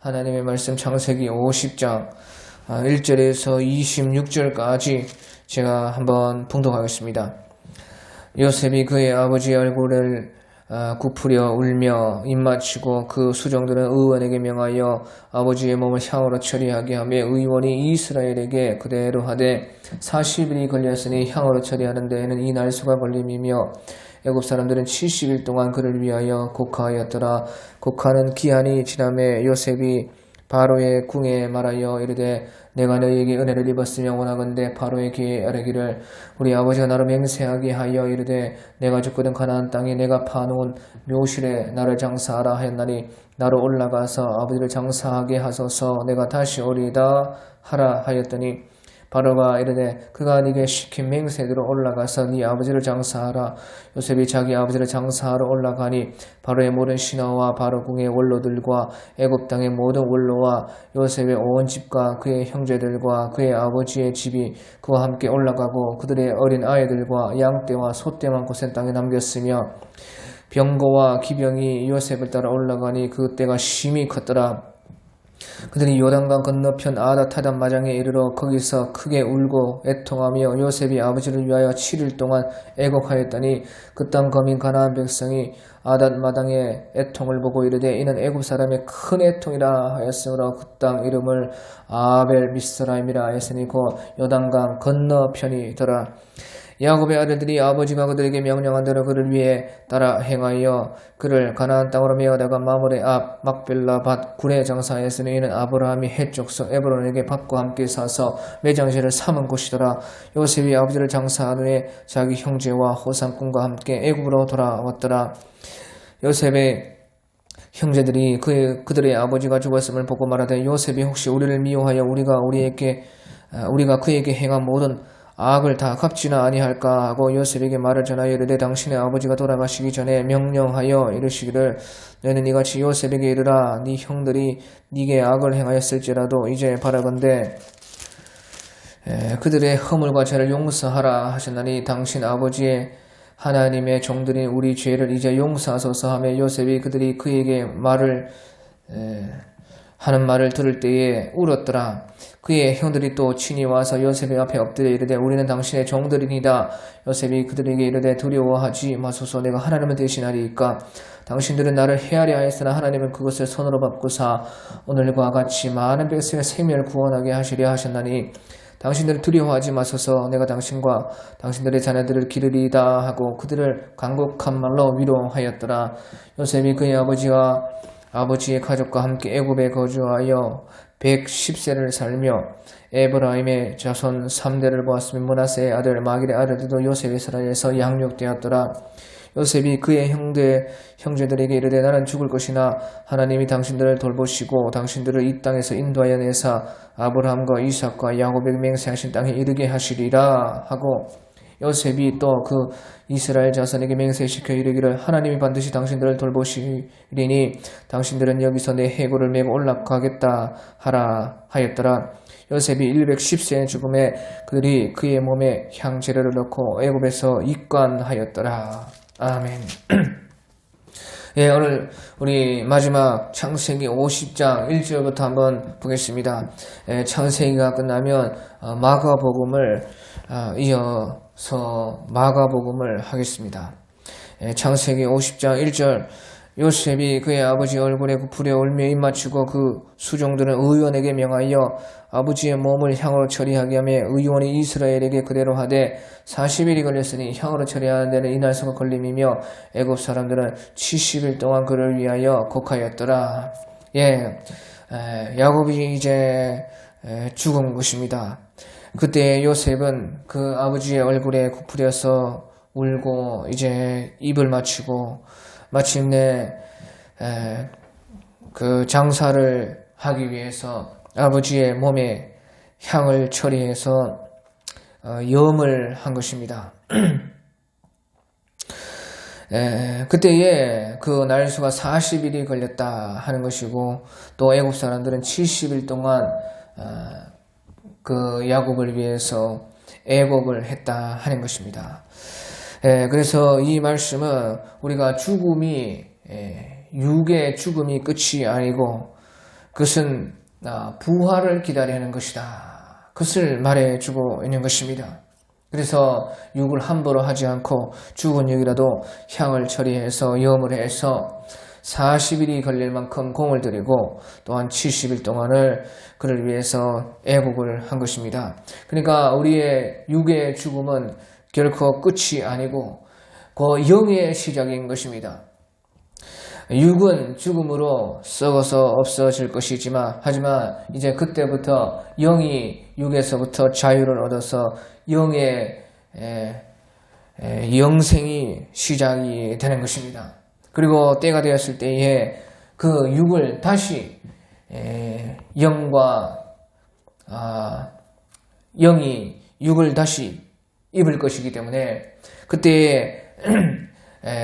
하나님의 말씀 창세기 50장 1절에서 26절까지 제가 한번 봉독하겠습니다. 요셉이 그의 아버지의 얼굴을 굽으려 울며 입맞추고 그 수종들은 의원에게 명하여 아버지의 몸을 향으로 처리하게 하며 의원이 이스라엘에게 그대로 하되 40일이 걸렸으니 향으로 처리하는 데에는 이 날수가 걸림이며 애굽 사람들은 70일 동안 그를 위하여 곡하였더라. 곡하는 기한이 지남에 요셉이 바로의 궁에 말하여 이르되 내가 너희에게 은혜를 입었으며 원하건대 바로의 귀에 아뢰기를 우리 아버지가 나로 맹세하게 하여 이르되 내가 죽거든 가나안 땅에 내가 파놓은 묘실에 나를 장사하라 하였나니 나로 올라가서 아버지를 장사하게 하소서 내가 다시 오리이다 하라 하였더니 바로가 이르되 그가 네게 시킨 맹세대로 올라가서 네 아버지를 장사하라. 요셉이 자기 아버지를 장사하러 올라가니 바로의 모든 신하와 바로 궁의 원로들과 애굽 땅의 모든 원로와 요셉의 온 집과 그의 형제들과 그의 아버지의 집이 그와 함께 올라가고 그들의 어린 아이들과 양떼와 소떼 많고 센 땅에 남겼으며 병거와 기병이 요셉을 따라 올라가니 그 때가 심히 컸더라. 그들이 요단강 건너편 아다타단 마장에 이르러 거기서 크게 울고 애통하며 요셉이 아버지를 위하여 7일 동안 애곡하였더니 그 땅 거민 가나안 백성이 아닷 마당에 애통을 보고 이르되 이는 애굽 사람의 큰 애통이라 하였으므로 그 땅 이름을 아벨 미스라임이라 하였으니 곧 요단강 건너편이더라. 야곱의 아들들이 아버지가 그들에게 명령한 대로 그를 위해 따라 행하여 그를 가나안 땅으로 메어다가 마므레 앞 막벨라 밭 굴에 장사하였으니 이는 아브라함이 헷족서 에브론에게 밭과 함께 사서 매장지를 삼은 곳이더라. 요셉이 아버지를 장사한 후에 자기 형제와 호상꾼과 함께 애굽으로 돌아왔더라. 요셉의 형제들이 그들의 아버지가 죽었음을 보고 말하되 요셉이 혹시 우리를 미워하여 우리가 그에게 행한 모든 악을 다 갚지나 아니할까 하고 요셉에게 말을 전하여 이르되 당신의 아버지가 돌아가시기 전에 명령하여 이르시기를 너는 이같이 요셉에게 이르라 네 형들이 네게 악을 행하였을지라도 이제 바라건대 그들의 허물과 죄를 용서하라 하셨나니 당신 아버지의 하나님의 종들인 우리 죄를 이제 용서하소서 하며 요셉이 그들이 그에게 하는 말을 들을 때에 울었더라. 그의 형들이 또 친히 와서 요셉의 앞에 엎드려 이르되 우리는 당신의 종들이니이다. 요셉이 그들에게 이르되 두려워하지 마소서 내가 하나님을 대신하리이까. 당신들은 나를 해하려 하였으나 하나님은 그것을 손으로 밟고사 오늘과 같이 많은 백성의 생명을 구원하게 하시려 하셨나니 당신들을 두려워하지 마소서 내가 당신과 당신들의 자녀들을 기르리이다 하고 그들을 간곡한 말로 위로하였더라. 요셉이 그의 아버지의 가족과 함께 애굽에 거주하여 110세를 살며 에브라임의 자손 3대를 보았으며 므낫세의 아들 마길의 아들들도 요셉 이스라엘에서 양육되었더라. 요셉이 그의 형제들에게 이르되 나는 죽을 것이나 하나님이 당신들을 돌보시고 당신들을 이 땅에서 인도하여 내사 아브라함과 이삭과 야곱에게 맹세하신 땅에 이르게 하시리라 하고 요셉이 또 그 이스라엘 자손에게 맹세시켜 이르기를 하나님이 반드시 당신들을 돌보시리니 당신들은 여기서 내 해골을 메고 올라가겠다 하라 하였더라. 요셉이 110세의 죽음에 그들이 그의 몸에 향재료를 넣고 애굽에서 입관하였더라. 아멘. 예, 오늘 우리 마지막 창세기 50장 1절부터 한번 보겠습니다. 창세기가 끝나면 마가복음을 이어서 마가복음을 하겠습니다. 창세기 50장 1절 요셉이 그의 아버지 얼굴에 굽으려 울며 입맞추고 그 수종들은 의원에게 명하여 아버지의 몸을 향으로 처리하게 하며 의원이 이스라엘에게 그대로 하되 40일이 걸렸으니 향으로 처리하는 데는 이 날수가 걸림이며 애굽 사람들은 70일 동안 그를 위하여 곡하였더라. 야곱이 이제 죽은 것입니다. 그때 요셉은 그 아버지의 얼굴에 굽으려서 울고 이제 입을 맞추고 마침내 그 장사를 하기 위해서 아버지의 몸에 향을 처리해서 염을 한 것입니다. 그때에 그 날수가 40일이 걸렸다 하는 것이고 또 애굽 사람들은 70일 동안 그 야곱을 위해서 애곡을 했다 하는 것입니다. 그래서 이 말씀은 우리가 죽음이 육의 죽음이 끝이 아니고 그것은 부활을 기다리는 것이다. 그것을 말해주고 있는 것입니다. 그래서 육을 함부로 하지 않고 죽은 육이라도 향을 처리해서 염을 해서 40일이 걸릴 만큼 공을 들이고 또한 70일 동안을 그를 위해서 애국을 한 것입니다. 그러니까 우리의 육의 죽음은 결코 끝이 아니고 그 영의 시작인 것입니다. 육은 죽음으로 썩어서 없어질 것이지만 하지만 이제 그때부터 영이 육에서부터 자유를 얻어서 영의 영생이 시작이 되는 것입니다. 그리고 때가 되었을 때에 그 육을 다시 영과 영이 육을 다시 입을 것이기 때문에 그때에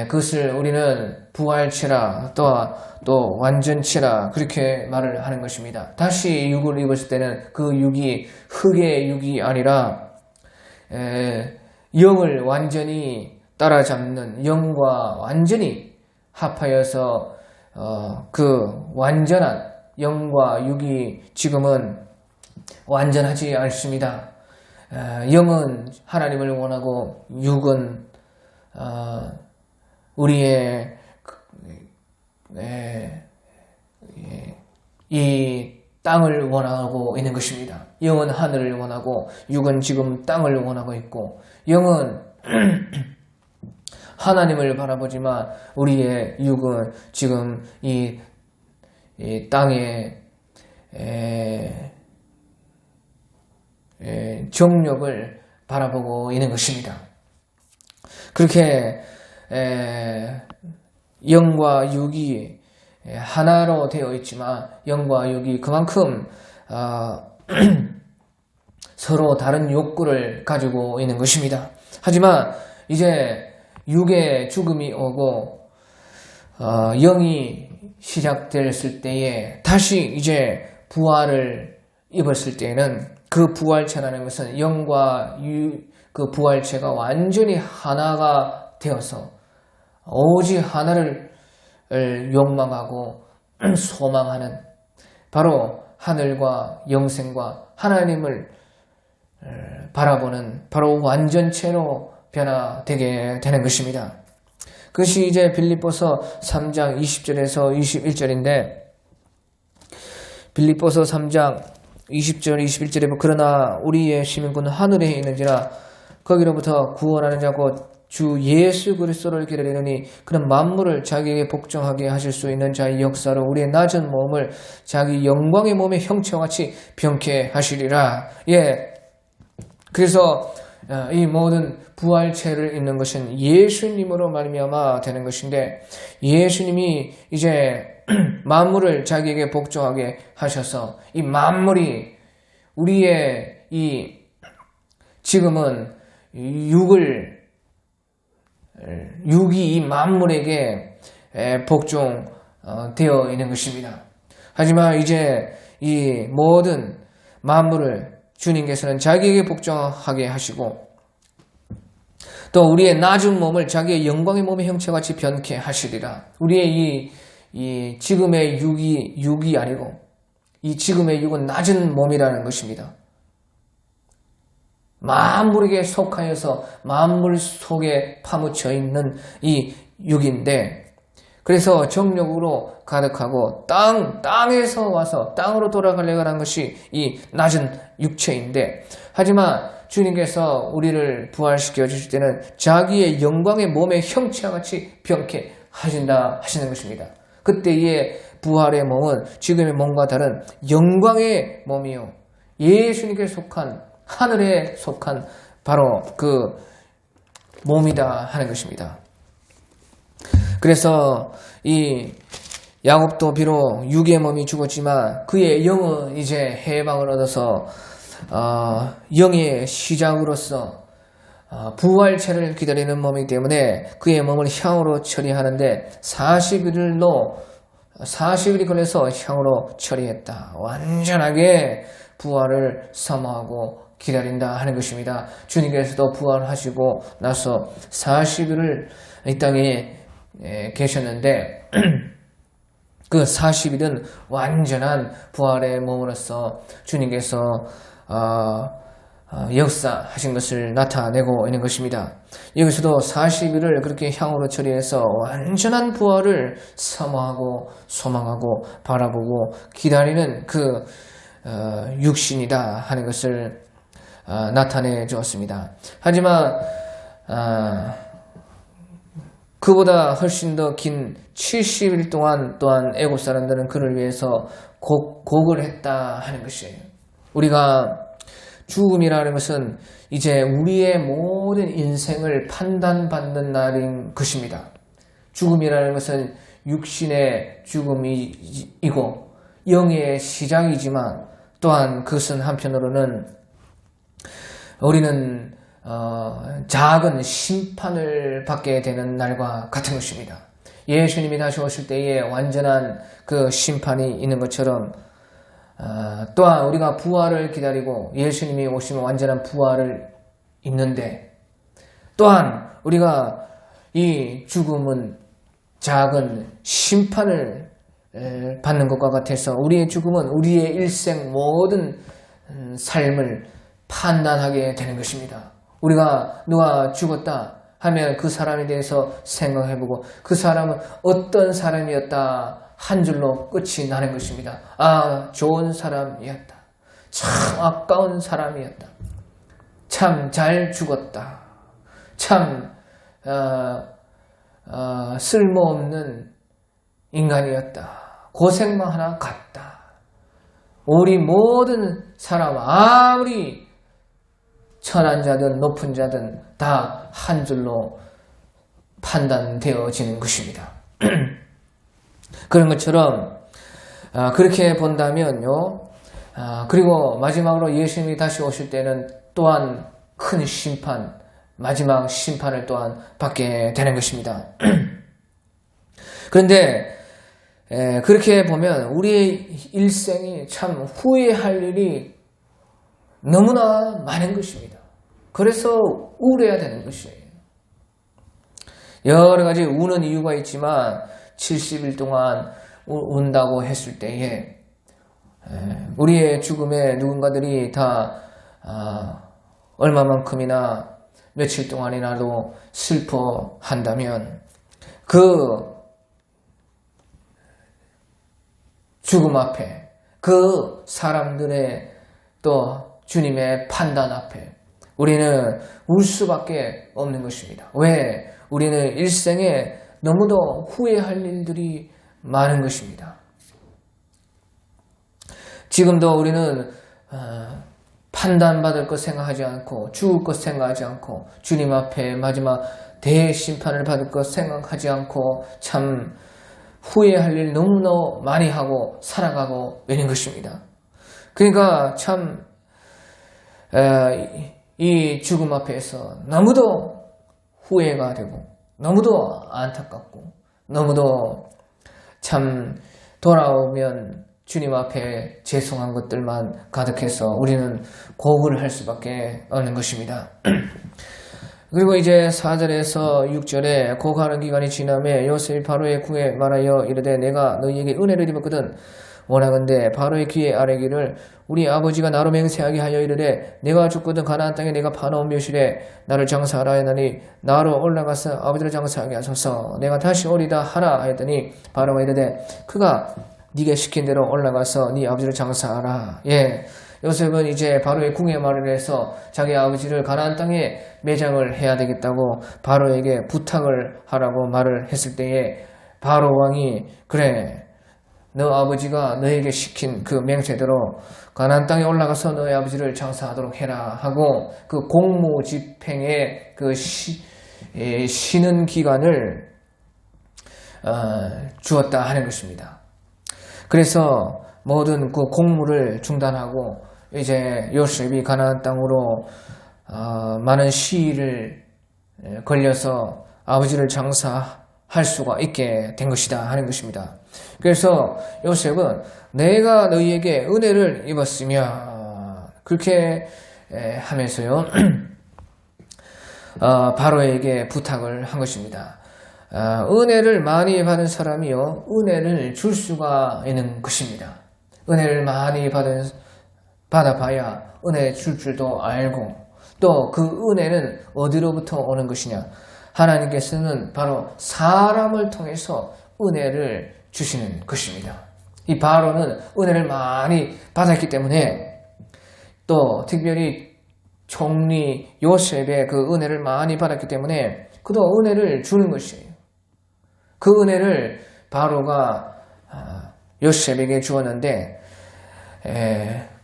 그것을 우리는 부활체라 또 완전체라 그렇게 말을 하는 것입니다. 다시 육을 입었을 때는 그 육이 흙의 육이 아니라 영을 완전히 따라잡는 영과 완전히 합하여서 그 완전한 영과 육이 지금은 완전하지 않습니다. 영은 하나님을 원하고 육은 우리의 이 땅을 원하고 있는 것입니다. 영은 하늘을 원하고 육은 지금 땅을 원하고 있고 영은 하나님을 바라보지만 우리의 육은 지금 이 땅의 정욕을 바라보고 있는 것입니다. 그렇게 영과 육이 하나로 되어 있지만 영과 육이 그만큼 서로 다른 욕구를 가지고 있는 것입니다. 하지만 이제 육의 죽음이 오고 영이 시작됐을 때에 다시 이제 부활을 입었을 때에는 그 부활체라는 것은 영과 그 부활체가 완전히 하나가 되어서 오직 하나를 욕망하고 소망하는 바로 하늘과 영생과 하나님을 바라보는 바로 완전체로 변화되게 되는 것입니다. 그것이 이제 빌립보서 3장 20절에서 21절인데 빌립보서 3장 20절 21절에 그러나 우리의 시민권은 하늘에 있는지라 거기로부터 구원하는 자고 주 예수 그리스도를 기다리느니 그는 만물을 자기에게 복종하게 하실 수 있는 자의 역사로 우리의 낮은 몸을 자기 영광의 몸의 형체와 같이 병케 하시리라. 그래서 이 모든 부활체를 입는 것은 예수님으로 말미암아 되는 것인데 예수님이 이제 만물을 자기에게 복종하게 하셔서 이 만물이 우리의 이 지금은 육이 이 만물에게 복종되어 있는 것입니다. 하지만 이제 이 모든 만물을 주님께서는 자기에게 복종하게 하시고 또 우리의 낮은 몸을 자기의 영광의 몸의 형체같이 변케 하시리라. 우리의 이 지금의 육이 아니고 이 지금의 육은 낮은 몸이라는 것입니다. 만물에게 속하여서 만물 속에 파묻혀 있는 이 육인데 그래서 정욕으로 가득하고 땅에서 와서 땅으로 돌아가려고 하는 것이 이 낮은 육체인데 하지만 주님께서 우리를 부활시켜 주실 때는 자기의 영광의 몸의 형체와 같이 변케 하신다 하시는 것입니다. 그때의 부활의 몸은 지금의 몸과 다른 영광의 몸이요 예수님께 속한 하늘에 속한 바로 그 몸이다 하는 것입니다. 그래서 이 야곱도 비록 육의 몸이 죽었지만 그의 영은 이제 해방을 얻어서 영의 시작으로서 부활체를 기다리는 몸이기 때문에 그의 몸을 향으로 처리하는데 40일이 걸려서 향으로 처리했다. 완전하게 부활을 사모하고 기다린다 하는 것입니다. 주님께서도 부활하시고 나서 40일을 이 땅에 계셨는데 그 40일은 완전한 부활의 몸으로서 주님께서 역사하신 것을 나타내고 있는 것입니다. 여기서도 40일을 그렇게 향후로 처리해서 완전한 부활을 사모하고 소망하고 바라보고 기다리는 그 육신이다 하는 것을 나타내 주었습니다. 하지만 그보다 훨씬 더 긴 70일 동안 또한 애굽 사람들은 그를 위해서 곡을 했다 하는 것이에요. 우리가 죽음이라는 것은 이제 우리의 모든 인생을 판단받는 날인 것입니다. 죽음이라는 것은 육신의 죽음이고 영의 시작이지만 또한 그것은 한편으로는 우리는 작은 심판을 받게 되는 날과 같은 것입니다. 예수님이 다시 오실 때에 완전한 그 심판이 있는 것처럼 또한 우리가 부활을 기다리고 예수님이 오시면 완전한 부활을 있는데 또한 우리가 이 죽음은 작은 심판을 받는 것과 같아서 우리의 죽음은 우리의 일생 모든 삶을 판단하게 되는 것입니다. 우리가 누가 죽었다 하면 그 사람에 대해서 생각해보고 그 사람은 어떤 사람이었다 한 줄로 끝이 나는 것입니다. 좋은 사람이었다. 참 아까운 사람이었다. 참 잘 죽었다. 참 쓸모없는 인간이었다. 고생만 하나 갔다. 우리 모든 사람 아무리 천한 자든 높은 자든 다 한 줄로 판단되어지는 것입니다. 그런 것처럼 그렇게 본다면요. 그리고 마지막으로 예수님이 다시 오실 때는 또한 큰 심판, 마지막 심판을 또한 받게 되는 것입니다. 그런데 그렇게 보면 우리의 일생이 참 후회할 일이 너무나 많은 것입니다. 그래서 우울해야 되는 것이에요. 여러 가지 우는 이유가 있지만 70일 동안 운다고 했을 때에 우리의 죽음에 누군가들이 다 얼마만큼이나 며칠 동안이나도 슬퍼한다면 그 죽음 앞에 그 사람들의 또 주님의 판단 앞에 우리는 울 수밖에 없는 것입니다. 왜? 우리는 일생에 너무도 후회할 일들이 많은 것입니다. 지금도 우리는 판단받을 것 생각하지 않고 죽을 것 생각하지 않고 주님 앞에 마지막 대심판을 받을 것 생각하지 않고 참 후회할 일 너무너무 많이 하고 살아가고 있는 것입니다. 그러니까 참 이 죽음 앞에서 너무도 후회가 되고 너무도 안타깝고 너무도 참 돌아오면 주님 앞에 죄송한 것들만 가득해서 우리는 고구를 할 수밖에 없는 것입니다. 그리고 이제 4절에서 6절에 고가는 기간이 지나매 요셉이 바로의 궁에 말하여 이르되 내가 너희에게 은혜를 입었거든 원하건대 바로의 귀에 아뢰기를 우리 아버지가 나로 맹세하게 하여 이르되 내가 죽거든 가나안 땅에 내가 파놓은 묘실에 나를 장사하라 하였나니 나로 올라가서 아버지를 장사하게 하소서 내가 다시 오리다 하라 하였더니 바로가 이르되 그가 네게 시킨 대로 올라가서 네 아버지를 장사하라. 요셉은 이제 바로의 궁에 말을 해서 자기 아버지를 가나안 땅에 매장을 해야 되겠다고 바로에게 부탁을 하라고 말을 했을 때에 바로 왕이 그래 너 아버지가 너에게 시킨 그 맹세대로 가나안 땅에 올라가서 너의 아버지를 장사하도록 해라 하고 그 공무집행에 그 쉬는 기간을 주었다 하는 것입니다. 그래서 모든 그 공무를 중단하고 이제 요셉이 가나안 땅으로 많은 시일을 걸려서 아버지를 장사할 수가 있게 된 것이다 하는 것입니다. 그래서 요셉은 내가 너희에게 은혜를 입었으며 그렇게 하면서요 바로에게 부탁을 한 것입니다. 은혜를 많이 받은 사람이요 은혜를 줄 수가 있는 것입니다. 은혜를 많이 받아봐야 은혜 줄 줄도 알고 또 그 은혜는 어디로부터 오는 것이냐? 하나님께서는 바로 사람을 통해서 은혜를 주시는 것입니다. 이 바로는 은혜를 많이 받았기 때문에 또 특별히 총리 요셉의 그 은혜를 많이 받았기 때문에 그도 은혜를 주는 것이에요. 그 은혜를 바로가 요셉에게 주었는데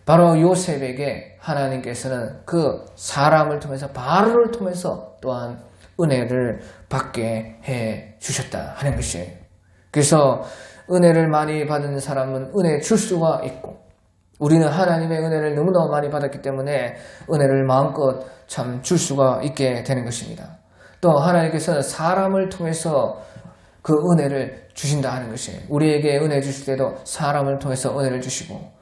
바로 요셉에게 하나님께서는 그 사람을 통해서 바로를 통해서 또한 은혜를 받게 해 주셨다 하는 것이에요. 그래서 은혜를 많이 받은 사람은 은혜 줄 수가 있고 우리는 하나님의 은혜를 너무너무 많이 받았기 때문에 은혜를 마음껏 참 줄 수가 있게 되는 것입니다. 또 하나님께서는 사람을 통해서 그 은혜를 주신다 하는 것이에요. 우리에게 은혜 주실 때도 사람을 통해서 은혜를 주시고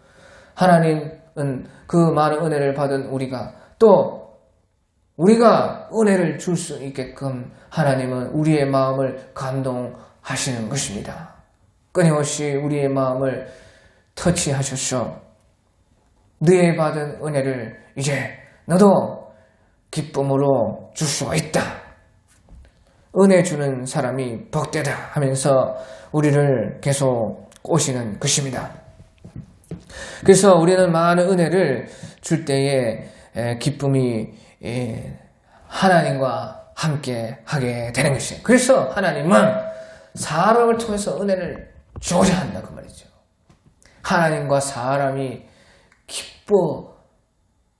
하나님은 그 많은 은혜를 받은 우리가 또 우리가 은혜를 줄 수 있게끔 하나님은 우리의 마음을 감동하시는 것입니다. 끊임없이 우리의 마음을 터치하셔서 너의 받은 은혜를 이제 너도 기쁨으로 줄 수가 있다. 은혜 주는 사람이 복되다 하면서 우리를 계속 꼬시는 것입니다. 그래서 우리는 많은 은혜를 줄 때에 기쁨이 하나님과 함께 하게 되는 것이에요. 그래서 하나님은 사람을 통해서 은혜를 주고자 한다 그 말이죠. 하나님과 사람이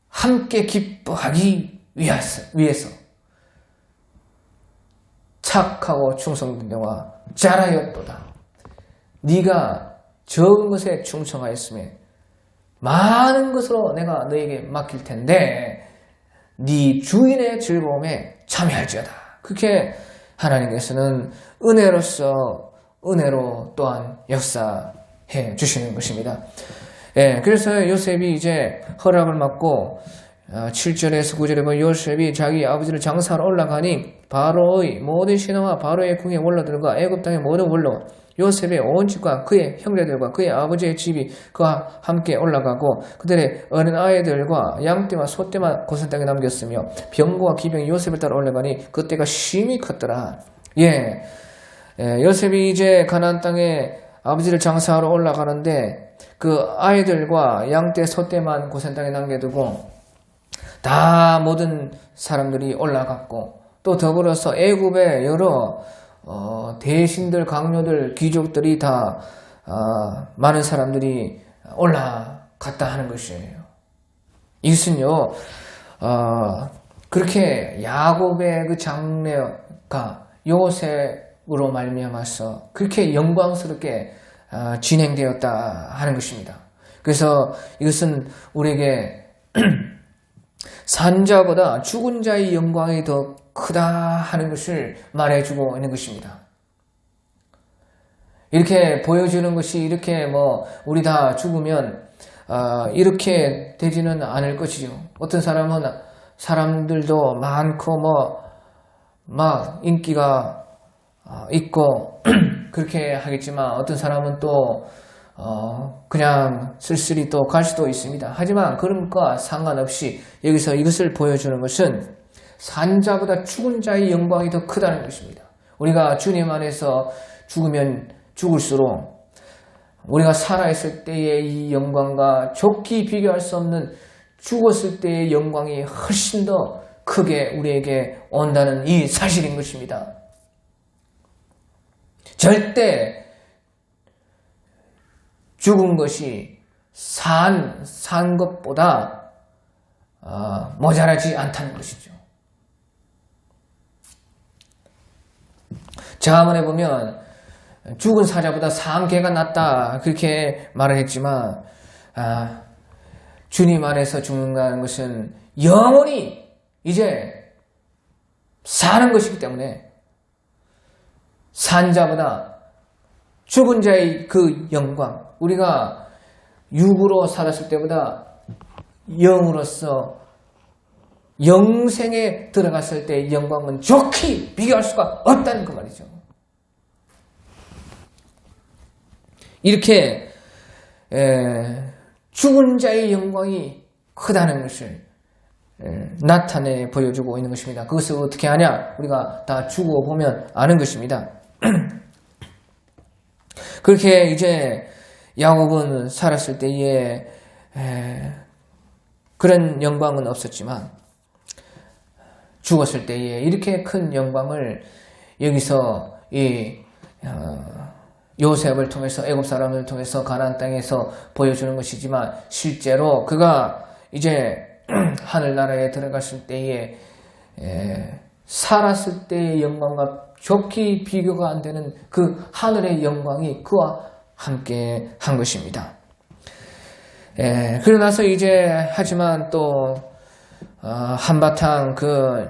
함께 기뻐하기 위해서 착하고 충성된 자와 잘하였도다. 네가 적은 것에 충성하였으면 많은 것으로 내가 너에게 맡길 텐데 네 주인의 즐거움에 참여할지어다. 그렇게 하나님께서는 은혜로 또한 역사해 주시는 것입니다. 그래서 요셉이 이제 허락을 받고 7절에서 9절에 보면 요셉이 자기 아버지를 장사하러 올라가니 바로의 모든 신하와 바로의 궁의 원로들과 애굽 땅의 모든 원로 요셉의 온 집과 그의 형제들과 그의 아버지의 집이 그와 함께 올라가고 그들의 어린 아이들과 양떼와 소떼만 고센 땅에 남겼으며 병거와 기병이 요셉을 따라 올라가니 그때가 심히 컸더라. 요셉이 이제 가나안 땅에 아버지를 장사하러 올라가는데 그 아이들과 양떼 소떼만 고센 땅에 남겨두고 다 모든 사람들이 올라갔고 또 더불어서 애굽의 여러 대신들, 강요들, 귀족들이 다 많은 사람들이 올라갔다 하는 것이에요. 이것은요 그렇게 야곱의 그 장래가 요셉으로 말미암아서 그렇게 영광스럽게 진행되었다 하는 것입니다. 그래서 이것은 우리에게 산 자보다 죽은 자의 영광이 더 크다 하는 것을 말해주고 있는 것입니다. 이렇게 보여주는 것이 이렇게 우리 다 죽으면 이렇게 되지는 않을 것이죠. 어떤 사람들도 많고 막 인기가 있고 그렇게 하겠지만 어떤 사람은 또 그냥 쓸쓸히 또 갈 수도 있습니다. 하지만 그런 것과 상관없이 여기서 이것을 보여주는 것은 산 자보다 죽은 자의 영광이 더 크다는 것입니다. 우리가 주님 안에서 죽으면 죽을수록 우리가 살아있을 때의 이 영광과 좋게 비교할 수 없는 죽었을 때의 영광이 훨씬 더 크게 우리에게 온다는 이 사실인 것입니다. 절대 죽은 것이 산 것보다 모자라지 않다는 것이죠. 자문에 보면 죽은 사자보다 산 개가 낫다 그렇게 말을 했지만 주님 안에서 죽는다는 것은 영원히 이제 사는 것이기 때문에 산 자보다 죽은 자의 그 영광, 우리가 육으로 살았을 때보다 영으로서 영생에 들어갔을 때의 영광은 좋게 비교할 수가 없다는 그 말이죠. 이렇게 죽은 자의 영광이 크다는 것을 나타내 보여주고 있는 것입니다. 그것을 어떻게 하냐? 우리가 다 죽어보면 아는 것입니다. 그렇게 이제 야곱은 살았을 때에 그런 영광은 없었지만 죽었을 때에 이렇게 큰 영광을 여기서 요셉을 통해서 애굽 사람을 통해서 가나안 땅에서 보여주는 것이지만 실제로 그가 이제 하늘나라에 들어갔을 때에 살았을 때의 영광과 좋게 비교가 안 되는 그 하늘의 영광이 그와 함께 한 것입니다. 그러고 나서 이제 하지만 또 한바탕 그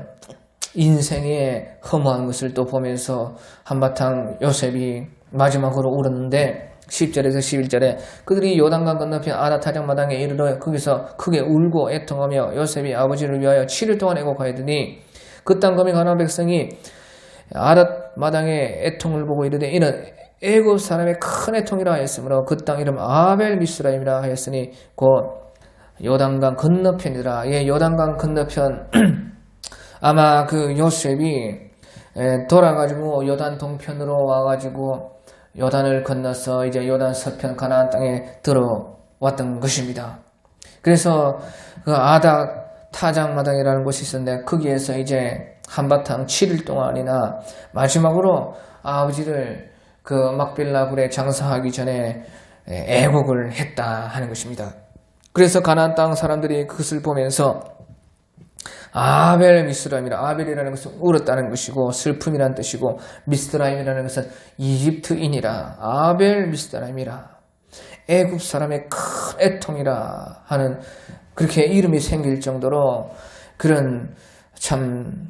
인생의 허무한 것을 또 보면서 한바탕 요셉이 마지막으로 울었는데 10절에서 11절에 그들이 요단강 건너편 아다 타작마당에 이르러 거기서 크게 울고 애통하며 요셉이 아버지를 위하여 7일 동안 애곡하였더니 그 땅 거민 가나안 백성이 아다 마당에 애통을 보고 이르되 이는 애굽 사람의 큰 애통이라 하였으므로 그 땅 이름 아벨 미스라임이라 하였으니 곧 요단강 건너편이라. 요단강 건너편 아마 그 요셉이 돌아가지고 요단 동편으로 와가지고 요단을 건너서 이제 요단 서편 가나안 땅에 들어왔던 것입니다. 그래서 그 아다 타작마당이라는 곳이 있었는데 거기에서 이제 한바탕 7일 동안이나 마지막으로 아버지를 그 막빌라 굴에 장사하기 전에 애곡을 했다 하는 것입니다. 그래서 가나안 땅 사람들이 그것을 보면서 아벨 미스라임이라. 아벨이라는 것은 울었다는 것이고 슬픔이라는 뜻이고 미스라임이라는 것은 이집트인이라. 아벨 미스라임이라. 애굽 사람의 큰 애통이라 하는 그렇게 이름이 생길 정도로 그런 참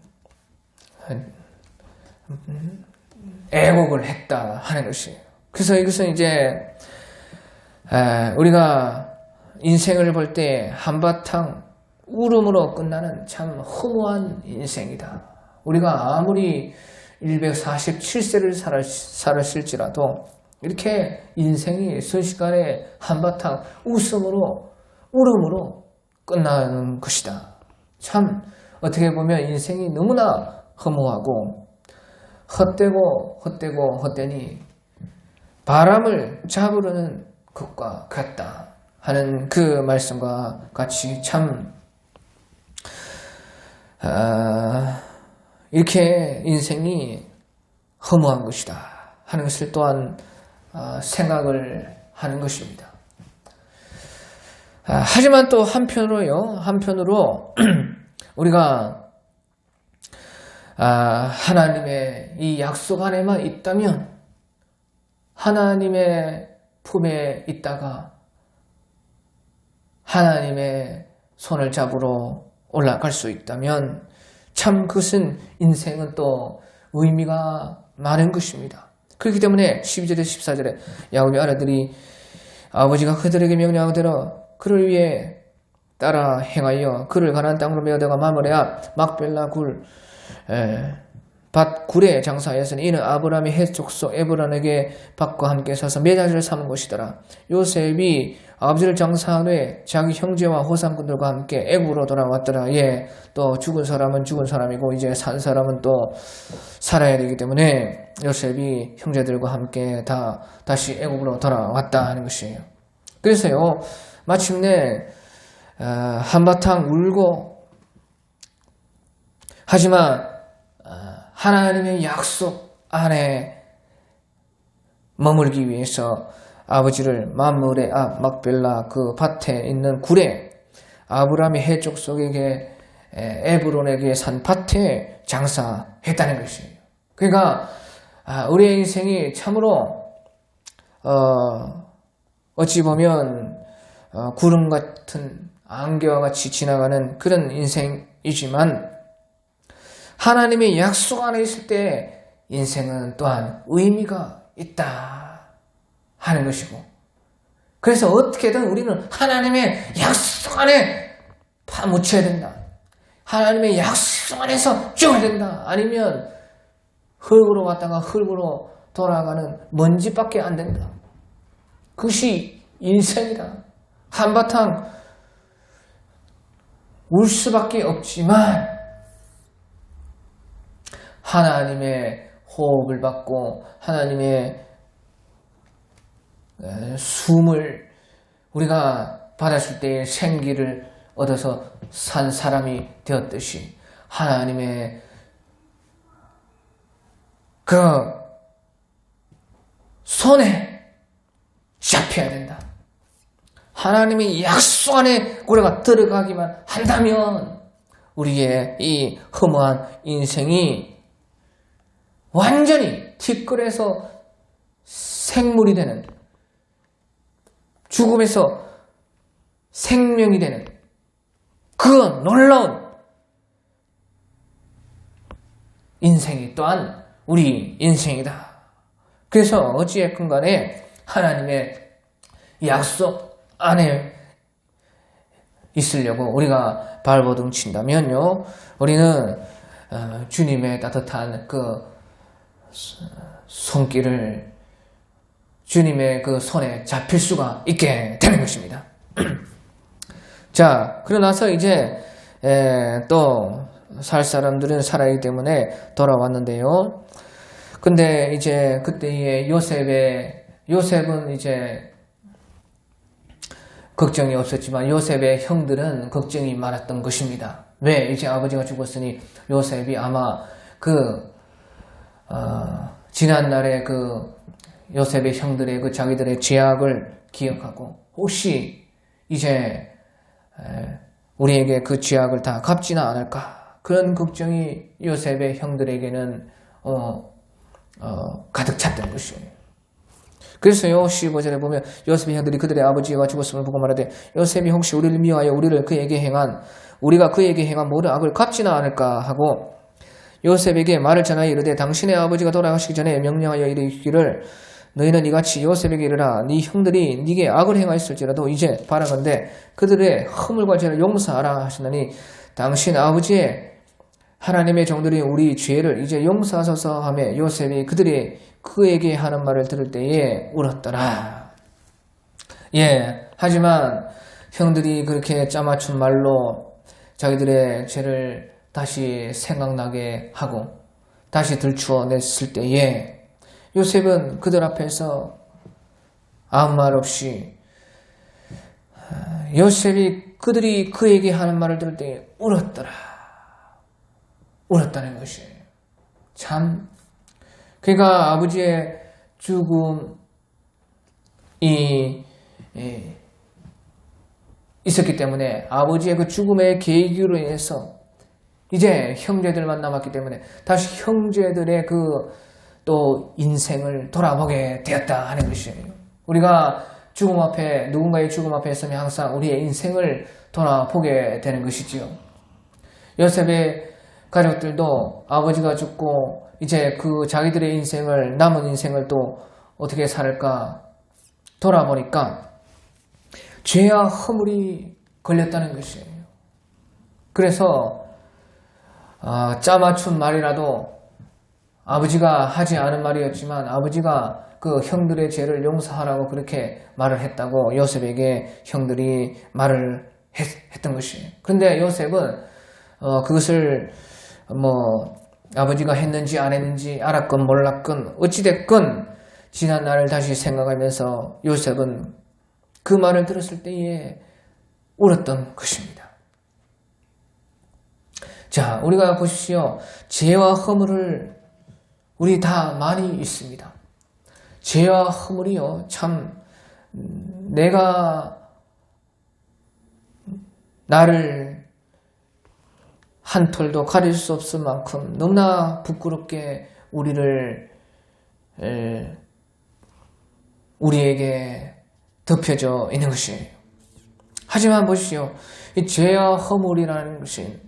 애곡을 했다 하는 것이에요. 그래서 이것은 이제 우리가 인생을 볼 때 한바탕 울음으로 끝나는 참 허무한 인생이다. 우리가 아무리 147세를 살았을지라도 이렇게 인생이 순식간에 한바탕 웃음으로 울음으로 끝나는 것이다. 참 어떻게 보면 인생이 너무나 허무하고 헛되니 바람을 잡으려는 것과 같다 하는 그 말씀과 같이 참 이렇게 인생이 허무한 것이다 하는 것을 또한 생각을 하는 것입니다. 하지만 또 한편으로 우리가 하나님의 이 약속 안에만 있다면, 하나님의 품에 있다가 하나님의 손을 잡으러 올라갈 수 있다면 참 그것은 인생은 또 의미가 많은 것입니다. 그렇기 때문에 12절에 14절에 야곱의 아들들이 아버지가 그들에게 명령한 대로 그를 위해 따라 행하여 그를 가나안 땅으로 메어다가 마므레아 막벨라 밭 굴에 장사하였으니 이는 아브라함이 헷 족속 에브론에게 밭과 함께 사서 매자지를 삼은 것이더라. 요셉이 아버지를 장사한 후에 자기 형제와 호상꾼들과 함께 애굽으로 돌아왔더라. 또 죽은 사람은 죽은 사람이고 이제 산 사람은 또 살아야 되기 때문에 요셉이 형제들과 함께 다시 애굽으로 돌아왔다 하는 것이에요. 그래서요, 마침내 한바탕 울고, 하지만 하나님의 약속 안에 머물기 위해서 아버지를 만물의 앞 막벨라 그 밭에 있는 굴에, 아브라함이 해족 속에게 에브론에게 산 밭에 장사했다는 것이에요. 그러니까 우리의 인생이 참으로 어찌 보면 구름 같은 안개와 같이 지나가는 그런 인생이지만 하나님의 약속 안에 있을 때 인생은 또한 의미가 있다 하는 것이고, 그래서 어떻게든 우리는 하나님의 약속 안에 파묻혀야 된다. 하나님의 약속 안에서 죽어야 된다. 아니면 흙으로 왔다가 흙으로 돌아가는 먼지밖에 안 된다. 그것이 인생이다. 한바탕 울 수밖에 없지만 하나님의 호흡을 받고 하나님의 숨을 우리가 받았을 때의 생기를 얻어서 산 사람이 되었듯이 하나님의 그 손에 잡혀야 된다. 하나님의 약속 안에 우리가 들어가기만 한다면 우리의 이 허무한 인생이 완전히 티끌에서 생물이 되는, 죽음에서 생명이 되는 그 놀라운 인생이 또한 우리 인생이다. 그래서 어찌됐건 간에 하나님의 약속 안에 있으려고 우리가 발버둥 친다면요, 우리는 주님의 따뜻한 그 손길을, 주님의 그 손에 잡힐 수가 있게 되는 것입니다. 자, 그러고 나서 이제 또 살 사람들은 살아있기 때문에 돌아왔는데요. 근데 이제 그때의 요셉은 이제 걱정이 없었지만 요셉의 형들은 걱정이 많았던 것입니다. 왜? 이제 아버지가 죽었으니 요셉이 아마 지난날에 요셉의 형들의 자기들의 죄악을 기억하고 혹시 이제 우리에게 그 죄악을 다 갚지는 않을까, 그런 걱정이 요셉의 형들에게는 가득 찼던 것이에요. 그래서요, 15절에 보면 요셉의 형들이 그들의 아버지가 죽었음을 보고 말하되 요셉이 혹시 우리를 미워하여 우리가 그에게 행한 모든 악을 갚지는 않을까 하고 요셉에게 말을 전하여 이르되 당신의 아버지가 돌아가시기 전에 명령하여 이르기를 너희는 이같이 요셉에게 이르라 네 형들이 네게 악을 행하였을지라도 이제 바라건대 그들의 허물과 죄를 용서하라 하시나니 당신 아버지의 하나님의 종들이 우리 죄를 이제 용서하소서 하며 요셉이 그들이 그에게 하는 말을 들을 때에 울었더라. 하지만 형들이 그렇게 짜맞춘 말로 자기들의 죄를 다시 생각나게 하고 다시 들추어냈을 때에 요셉은 그들 앞에서 아무 말 없이 요셉이 그들이 그에게 하는 말을 들을 때에 울었다는 것이에요. 참, 그러니까 아버지의 죽음이 있었기 때문에 아버지의 그 죽음의 계기로 인해서 이제 형제들만 남았기 때문에 다시 형제들의 또 인생을 돌아보게 되었다 하는 것이에요. 우리가 누군가의 죽음 앞에 있으면 항상 우리의 인생을 돌아보게 되는 것이지요. 요셉의 가족들도 아버지가 죽고 이제 자기들의 남은 인생을 또 어떻게 살까 돌아보니까 죄와 허물이 걸렸다는 것이에요. 그래서 짜맞춘 말이라도 아버지가 하지 않은 말이었지만 아버지가 그 형들의 죄를 용서하라고 그렇게 말을 했다고 요셉에게 형들이 말을 했던 것이에요. 그런데 요셉은 그것을 아버지가 했는지 안 했는지 알았건 몰랐건 어찌됐건 지난 날을 다시 생각하면서 요셉은 그 말을 들었을 때에 울었던 것입니다. 자, 우리가 보십시오. 죄와 허물을 우리 다 많이 있습니다. 죄와 허물이요, 참 내가 나를 한 톨도 가릴 수 없을 만큼 너무나 부끄럽게 우리에게 덮여져 있는 것이에요. 하지만 보십시오. 이 죄와 허물이라는 것은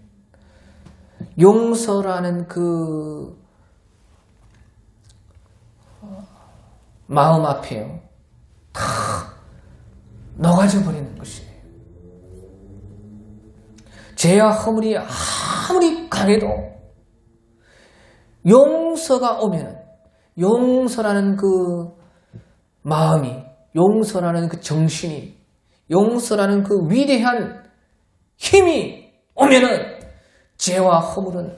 용서라는 그 마음 앞에요, 다 녹아져 버리는 것이에요. 죄와 허물이 아무리 강해도 용서가 오면 용서라는 그 마음이 용서라는 그 정신이, 용서라는 그 위대한 힘이 오면은 죄와 허물은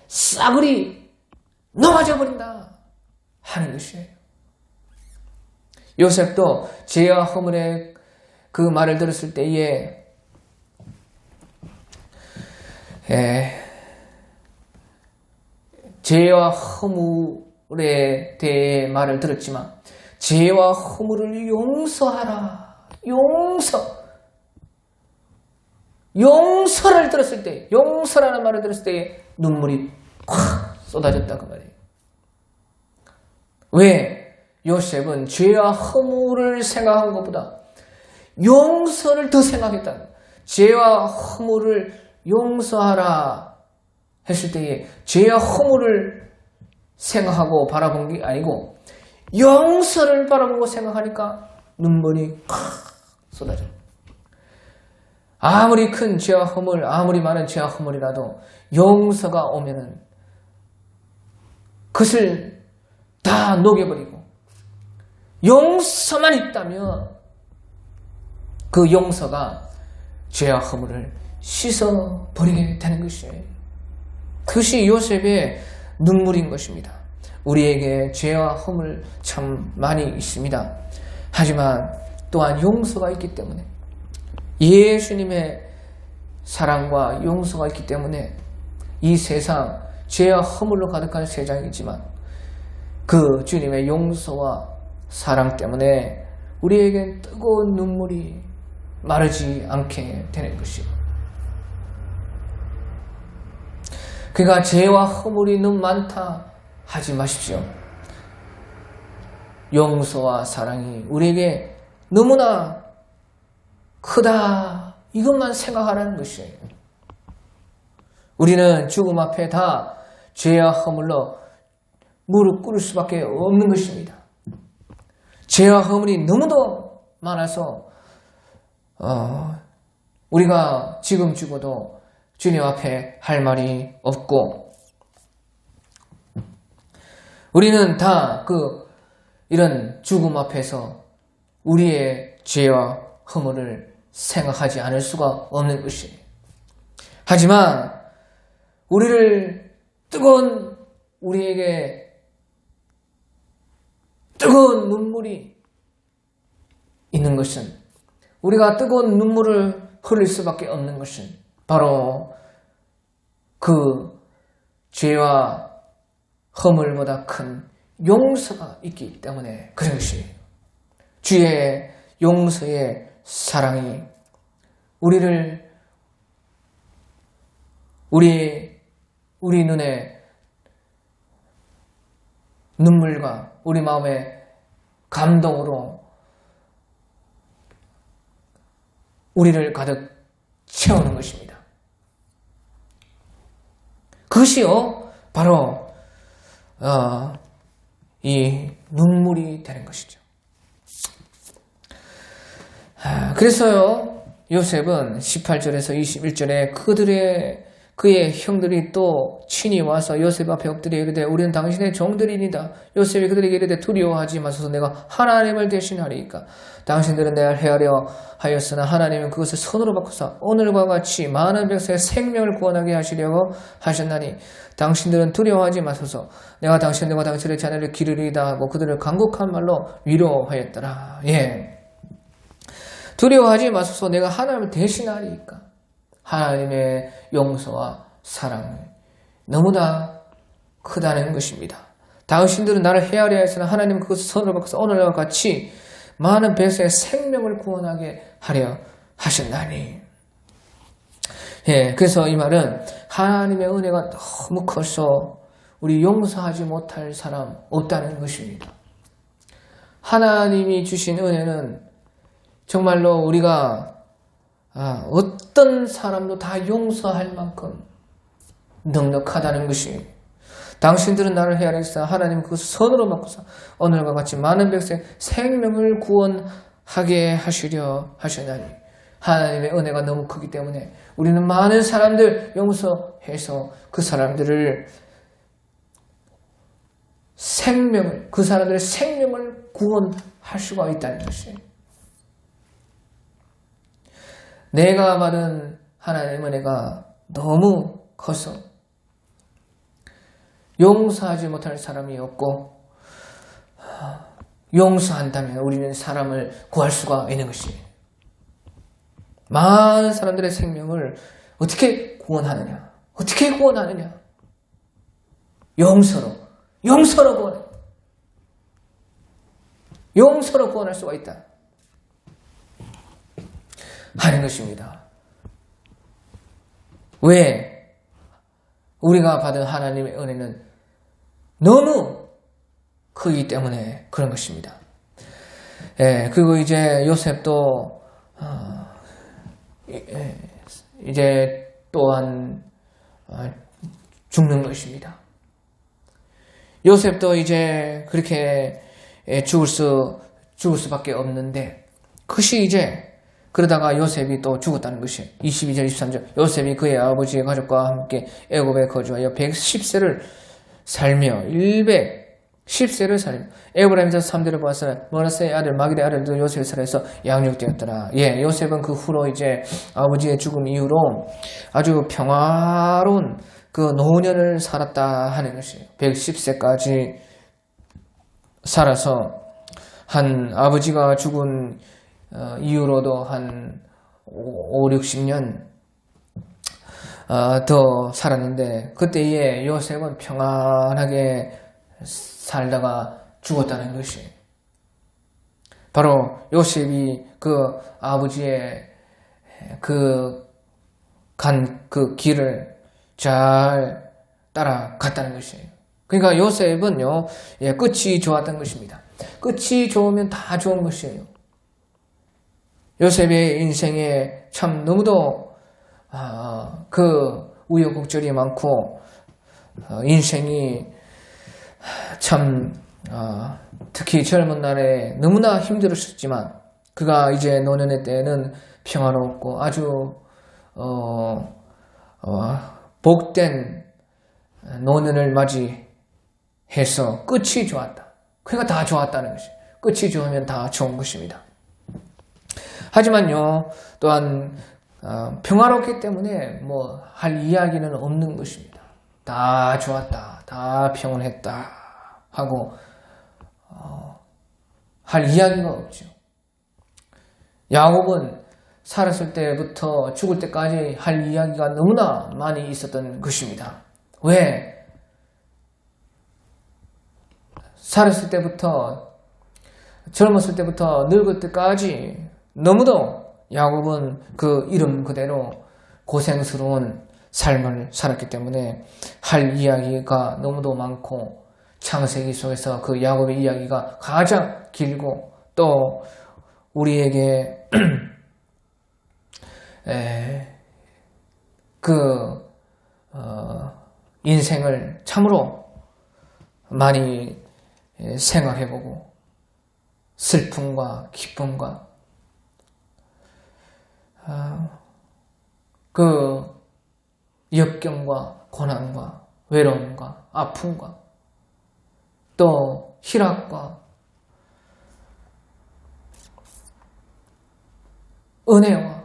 싸그리 넘어져 버린다 하는 것이에요. 요셉도 죄와 허물의 그 말을 들었을 때에 죄와 허물에 대해 말을 들었지만 죄와 허물을 용서하라. 용서를 들었을 때, 용서라는 말을 들었을 때 눈물이 콱 쏟아졌다 그 말이에요. 왜? 요셉은 죄와 허물을 생각한 것보다 용서를 더 생각했다. 죄와 허물을 용서하라 했을 때에 죄와 허물을 생각하고 바라본 게 아니고 용서를 바라보고 생각하니까 눈물이 콱 쏟아져. 아무리 큰 죄와 허물, 아무리 많은 죄와 허물이라도 용서가 오면은 그것을 다 녹여버리고 용서만 있다면 그 용서가 죄와 허물을 씻어버리게 되는 것이에요. 그것이 요셉의 눈물인 것입니다. 우리에게 죄와 허물 참 많이 있습니다. 하지만 또한 용서가 있기 때문에 예수님의 사랑과 용서가 있기 때문에 이 세상 죄와 허물로 가득한 세상이지만 그 주님의 용서와 사랑 때문에 우리에겐 뜨거운 눈물이 마르지 않게 되는 것이고, 그가 죄와 허물이 너무 많다 하지 마십시오. 용서와 사랑이 우리에게 너무나 크다, 이것만 생각하라는 것이에요. 우리는 죽음 앞에 다 죄와 허물로 무릎 꿇을 수밖에 없는 것입니다. 죄와 허물이 너무도 많아서 우리가 지금 죽어도 주님 앞에 할 말이 없고, 우리는 다 이런 죽음 앞에서 우리의 죄와 허물을 생각하지 않을 수가 없는 것이에요. 하지만 우리에게 뜨거운 눈물이 있는 것은, 우리가 뜨거운 눈물을 흘릴 수밖에 없는 것은 바로 그 죄와 허물보다 큰 용서가 있기 때문에 그런 것이에요. 주의 용서의 사랑이 우리 눈에 눈물과 우리 마음의 감동으로 우리를 가득 채우는 것입니다. 그것이요 바로 이 눈물이 되는 것이죠. 그래서요 요셉은 18절에서 21절에 그의 형들이 또 친히 와서 요셉 앞에 엎드려 이르되 우리는 당신의 종들이니이다. 요셉이 그들에게 이르되 두려워하지 마소서, 내가 하나님을 대신하리이까. 당신들은 내가 헤아려 하였으나 하나님은 그것을 손으로 바꾸사 오늘과 같이 많은 백성의 생명을 구원하게 하시려고 하셨나니 당신들은 두려워하지 마소서, 내가 당신들과 당신의 자녀를 기르리이다 하고 그들을 간곡한 말로 위로하였더라. 두려워하지 마소서, 내가 하나님을 대신하리이까. 하나님의 용서와 사랑은 너무나 크다는 것입니다. 당신들은 나를 헤아려 하였으나 하나님은 그것을 손으로 바꿔서 오늘과 같이 많은 백성의 생명을 구원하게 하려 하셨나니. 그래서 이 말은 하나님의 은혜가 너무 커서 우리 용서하지 못할 사람 없다는 것입니다. 하나님이 주신 은혜는 정말로 우리가 어떤 사람도 다 용서할 만큼 넉넉하다는 것이, 당신들은 나를 헤아려 하였으나 하나님은 그것을 선으로 바꾸사 오늘과 같이 많은 백성의 생명을 구원하게 하시려 하셨나니. 하나님의 은혜가 너무 크기 때문에 우리는 많은 사람들 용서해서 그 사람들의 생명을 구원할 수가 있다는 것이에요. 내가 받은 하나님의 은혜가 너무 커서 용서하지 못할 사람이 없고, 용서한다면 우리는 사람을 구할 수가 있는 것이에요. 많은 사람들의 생명을 어떻게 구원하느냐? 어떻게 구원하느냐? 용서로 구원해. 용서로 구원할 수가 있다 하는 것입니다. 왜? 우리가 받은 하나님의 은혜는 너무 크기 때문에 그런 것입니다. 그리고 이제 요셉도 이제 또한 죽는 것입니다. 요셉도 이제 그렇게 죽을 수밖에 없는데, 그것이 이제 그러다가 요셉이 또 죽었다는 것이에요. 22절 23절 요셉이 그의 아버지의 가족과 함께 애굽에 거주하여 110세를 살며 애굽람에서 3대를 보았으나 머나세의 아들 마길의 아들도 요셉의 살에서 양육되었더라. 요셉은 그 후로 이제 아버지의 죽음 이후로 아주 평화로운 그 노년을 살았다 하는 것이에요. 110세까지 살아서 한 아버지가 죽은 이후로도 한 5, 60년 더 살았는데, 그때에 요셉은 평안하게 살다가 죽었다는 것이, 바로 요셉이 그 아버지의 간 그 길을 잘 따라갔다는 것이에요. 그러니까 요셉은요, 끝이 좋았던 것입니다. 끝이 좋으면 다 좋은 것이에요. 요셉의 인생에 참 너무도 그 우여곡절이 많고, 인생이 참 특히 젊은 날에 너무나 힘들었었지만, 그가 이제 노년의 때에는 평화롭고 아주 복된 노년을 맞이해서 끝이 좋았다. 그러니까 다 좋았다는 것이, 끝이 좋으면 다 좋은 것입니다. 하지만요, 또한 평화롭기 때문에 뭐 할 이야기는 없는 것입니다. 다 좋았다, 다 평온했다 하고 할 이야기가 없죠. 야곱은 살았을 때부터 죽을 때까지 할 이야기가 너무나 많이 있었던 것입니다. 왜? 살았을 때부터, 젊었을 때부터 늙을 때까지 너무도 야곱은 그 이름 그대로 고생스러운 삶을 살았기 때문에 할 이야기가 너무도 많고, 창세기 속에서 그 야곱의 이야기가 가장 길고, 또 우리에게 인생을 참으로 많이 생각해보고, 슬픔과 기쁨과 그 역경과 고난과 외로움과 아픔과 또 희락과 은혜와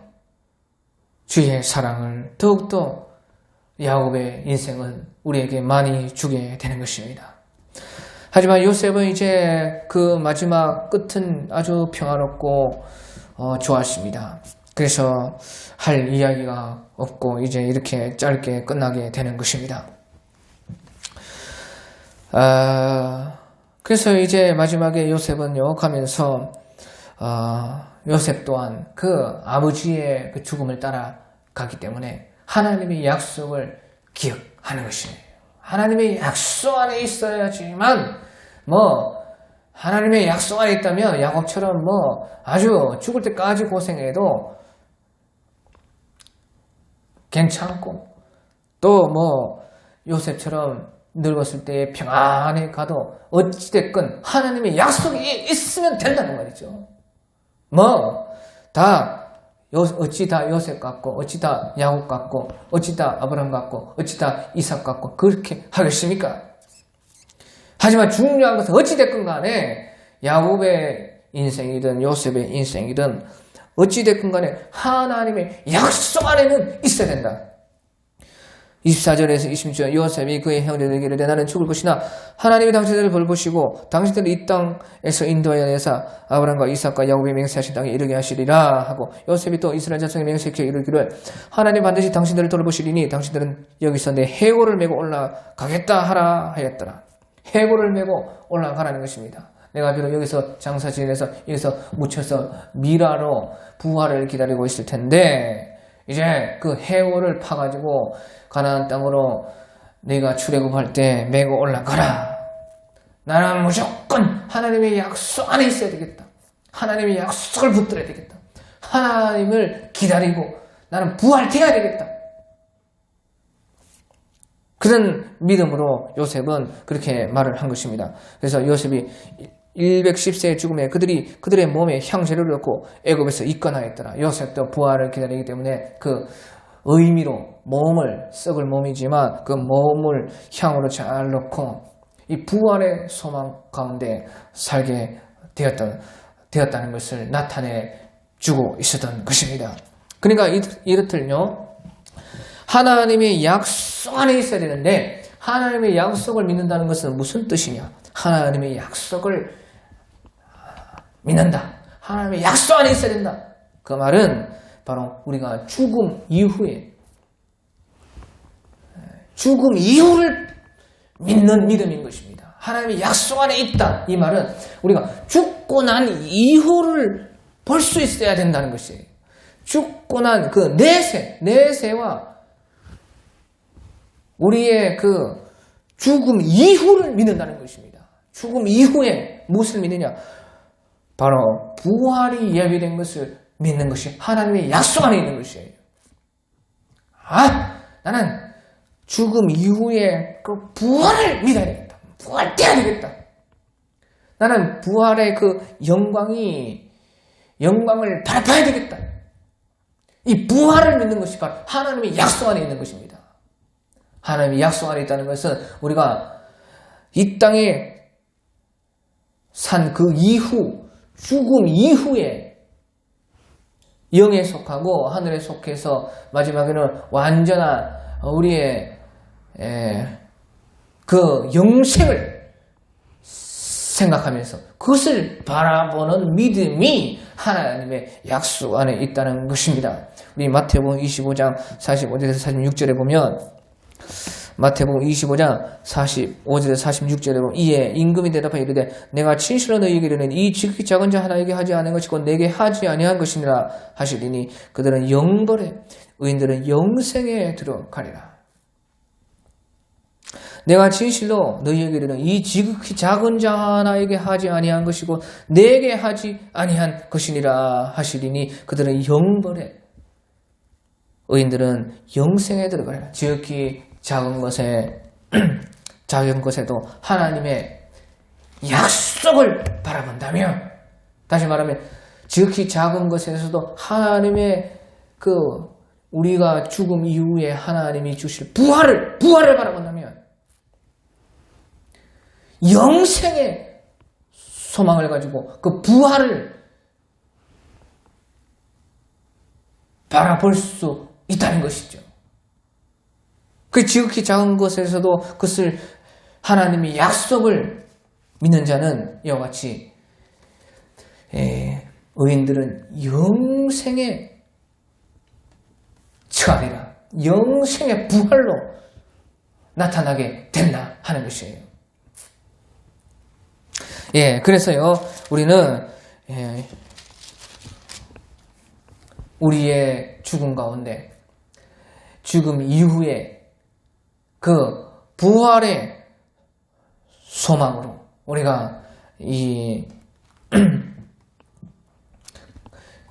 주의 사랑을 더욱더 야곱의 인생은 우리에게 많이 주게 되는 것입니다. 하지만 요셉은 이제 그 마지막 끝은 아주 평화롭고 좋았습니다. 그래서 할 이야기가 없고 이제 이렇게 짧게 끝나게 되는 것입니다. 그래서 이제 마지막에 요셉은요 가면서 요셉 또한 그 아버지의 그 죽음을 따라가기 때문에 하나님의 약속을 기억하는 것이에요. 하나님의 약속 안에 있어야지만 하나님의 약속 안에 있다면 야곱처럼 아주 죽을 때까지 고생해도 괜찮고, 또 요셉처럼 늙었을 때 평안히 가도 어찌됐건 하나님의 약속이 있으면 된다는 말이죠. 어찌 다 요셉 같고, 어찌 다 야곱 같고, 어찌 다 아브라함 같고, 어찌 다 이삭 같고 그렇게 하겠습니까? 하지만 중요한 것은 어찌됐건 간에 야곱의 인생이든 요셉의 인생이든 어찌됐건 간에 하나님의 약속 안에는 있어야 된다. 24절에서 26절 요셉이 그의 형제들에게 이르되 나는 죽을 것이나 하나님이 당신들을 벌보시고 당신들을 이 땅에서 인도하여 내사 아브라함과 이삭과 야곱이 맹세하신 땅에 이르게 하시리라 하고 요셉이 또 이스라엘 자손에 맹세케 이르기를 하나님 반드시 당신들을 돌보시리니 당신들은 여기서 내 해골을 메고 올라가겠다 하라 하였더라. 해골을 메고 올라가라는 것입니다. 내가 비록 여기서 장사 지내서 여기서 묻혀서 미라로 부활을 기다리고 있을 텐데 이제 그 해골을 파가지고 가나안 땅으로 내가 출애굽할 때 메고 올라가라. 나는 무조건 하나님의 약속 안에 있어야 되겠다. 하나님의 약속을 붙들어야 되겠다. 하나님을 기다리고 나는 부활돼야 되겠다. 그런 믿음으로 요셉은 그렇게 말을 한 것입니다. 그래서 요셉이 110세의 죽음에 그들의 몸에 향재를 넣고 애굽에서 입건하였더라. 요셉도 부활을 기다리기 때문에 그 의미로 몸을 썩을 몸이지만 그 몸을 향으로 잘 넣고 이 부활의 소망 가운데 살게 되었다는 것을 나타내 주고 있었던 것입니다. 그러니까 이렇듯요. 하나님의 약속 안에 있어야 되는데 하나님의 약속을 믿는다는 것은 무슨 뜻이냐? 하나님의 약속을 믿는다. 하나님의 약속 안에 있어야 된다. 그 말은 바로 우리가 죽음 이후를 믿는 믿음인 것입니다. 하나님의 약속 안에 있다. 이 말은 우리가 죽고 난 이후를 볼 수 있어야 된다는 것이에요. 죽고 난 그 내세와 우리의 그 죽음 이후를 믿는다는 것입니다. 죽음 이후에 무엇을 믿느냐? 바로 부활이 예비된 것을 믿는 것이 하나님의 약속 안에 있는 것이에요. 나는 죽음 이후에 그 부활을 믿어야 되겠다. 부활돼야 되겠다. 나는 부활의 그 영광을 바라봐야 되겠다. 이 부활을 믿는 것이 바로 하나님의 약속 안에 있는 것입니다. 하나님의 약속 안에 있다는 것은 우리가 이 땅에 산 그 이후, 죽음 이후에 영에 속하고 하늘에 속해서 마지막에는 완전한 우리의 그 영생을 생각하면서 그것을 바라보는 믿음이 하나님의 약속 안에 있다는 것입니다. 우리 마태복음 25장 45절에서 46절에 보면 마태복음 25장 45절에서 46절에 보면 이에 임금이 대답하여 이르되 내가 진실로 너희에게 이르는 이 지극히 작은 자 하나에게 하지 않은 것이고 내게 하지 아니한 것이니라 하시리니 그들은 영벌에 의인들은 영생에 들어가리라. 내가 진실로 너희에게 이르는 이 지극히 작은 자 하나에게 하지 아니한 것이고 내게 하지 아니한 것이니라 하시리니 그들은 영벌에 의인들은 영생에 들어가리라. 지극히 작은 것에도 하나님의 약속을 바라본다면, 다시 말하면 지극히 작은 것에서도 하나님의 우리가 죽음 이후에 하나님이 주실 부활을 바라본다면 영생의 소망을 가지고 그 부활을 바라볼 수 있다는 것이죠. 그 지극히 작은 것에서도 그것을 하나님의 약속을 믿는 자는 이와 같이 의인들은 영생에 처하리라. 영생의 부활로 나타나게 된다 하는 것이에요. 그래서요 우리는 우리의 죽음 가운데 죽음 이후에 그 부활의 소망으로 우리가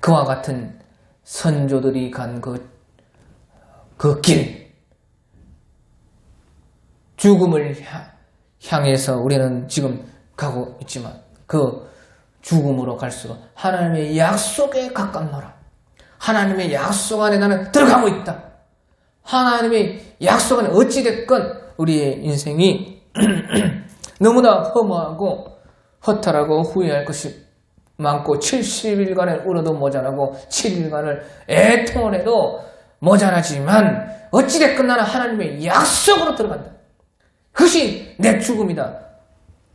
그와 같은 선조들이 간 그 길, 죽음을 향해서 우리는 지금 가고 있지만 그 죽음으로 갈수록 하나님의 약속에 가깝노라. 하나님의 약속 안에 나는 들어가고 있다. 하나님의 약속 안에 어찌됐건 우리의 인생이 너무나 허무하고 허탈하고 후회할 것이 많고 70일간을 울어도 모자라고 7일간을 애통을 해도 모자라지만 어찌됐건 나는 하나님의 약속으로 들어간다. 그것이 내 죽음이다.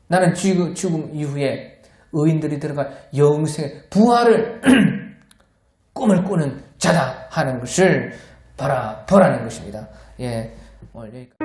나는 죽음 이후에 의인들이 들어갈 영생의 부활을 꿈을 꾸는 자다 하는 것을 바라보라는 것입니다. 예, 오늘 여기까지.